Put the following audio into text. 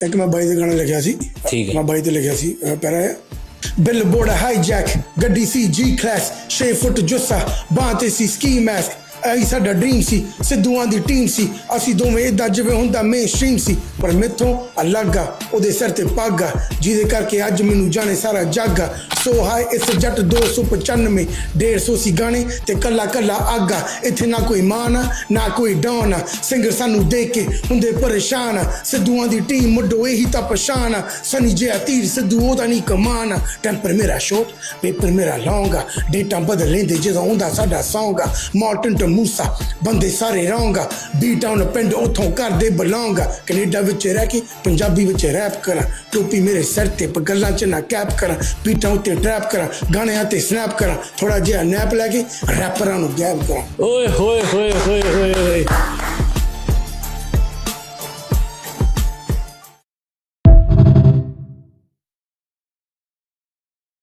ਇੱਕ ਮੈਂ ਬਾਈ ਦੇ ਗਾਣਾ ਲਿਖਿਆ ਸੀ। ਠੀਕ ਹੈ। ਮੈਂ ਬਾਈ ਤੇ ਲਿਖਿਆ ਸੀ ਪੈਰਾ ਬਿਲਬੋਰਡ ਹਾਈਜੈਕ ਗੱਡੀ ਸੀ G class 6 ਫੁੱਟ ਜੁੱਸਾ ਬਾਂਹ ਤੇ ਸੀ ਸਕੀ ਮਾਸਕ ਇਹੀ ਸਾਡਾ ਡ੍ਰੀਮ ਸੀ। ਸਿੱਧੂਆਂ ਦੀ ਟੀਮ ਸੀ ਅਸੀਂ ਦੋਵੇਂ ਇਦਾਂ ਜਿਵੇਂ ਹੁੰਦਾ ਮੇਨ ਸਟ੍ਰੀਮ ਸੀ। ਪਰ ਮੈਥੋਂ ਅਲੱਗ ਆ ਉਹਦੇ ਸਿਰ ਤੇ ਪੱਗ ਆ ਜਿਹਦੇ ਕਰਕੇ ਅੱਜ ਮੈਨੂੰ ਜਾਣੇ ਸਾਰਾ ਜੱਗ ਆ। ਸੋ ਹਾਈ ਇਸ ਜੱਟ 295 150 ਸੀ ਗਾਣੇ ਤੇ ਕੱਲਾ ਕੱਲਾ ਅੱਗ ਆ। ਇੱਥੇ ਨਾ ਕੋਈ ਮਾਨ ਆ ਨਾ ਕੋਈ ਡਾਨ ਆ। ਸਿੰਗਰ ਸਾਨੂੰ ਦੇਖ ਕੇ ਹੁੰਦੇ ਪਰੇਸ਼ਾਨ ਆ। ਸਿੱਧੂਆਂ ਦੀ ਟੀਮ ਮੁੱਢੋਂ ਇਹੀ ਤਾਂ ਪਛਾਣ ਆ। ਸਨੀ ਜਿਹਾ ਤੀਰ ਸਿੱਧੂ ਉਹਦਾ ਨਹੀਂ ਕਮਾਨ ਆ। ਟੈਂਪਰ ਮੇਰਾ ਸ਼ੋਰਟ ਪੇਪਰ ਮੇਰਾ ਲੌਂਗ ਆ। ਡੇਟਾਂ ਬਦਲ ਲੈਂਦੇ ਜਦੋਂ ਹੁੰਦਾ ਸਾਡਾ ਸੌਂਗ ਆ। ਮਾਰਟਨ ਟੂ ਮੂਸਾ ਬੰਦੇ ਸਾਰੇ ਰੌਂਗ ਆ। ਬੀ ਟਾਊਨ ਪਿੰਡ ਉੱਥੋਂ ਕਰਦੇ ਬਲੌਂਗ ਆ। ਕੈਨੇਡਾ ਵਿੱਚ ਰਹਿ ਕੇ ਪੰਜਾਬੀ ਵਿੱਚ ਰੈਪ ਕਰਾਂ। ਟੋਪੀ ਮੇਰੇ ਸਿਰ ਤੇ ਪਰ ਗੱਲਾਂ 'ਚ ਨਾ ਕੈਪ ਕਰਾਂ। ਬੀਟਾਂ ਉੱਤੇ ਟਰੈਪ ਕਰਾਂ ਗਾਣਿਆਂ ਤੇ ਸਨੈਪ ਕਰਾਂ। ਥੋੜਾ ਜਿਹਾ ਨੈਪ ਲੈ ਕੇ ਰੈਪਰਾਂ ਨੂੰ ਗੈਪ ਕਰਾਂ। ਓਏ ਹੋਏ ਹੋਏ ਹੋਏ ਹੋਏ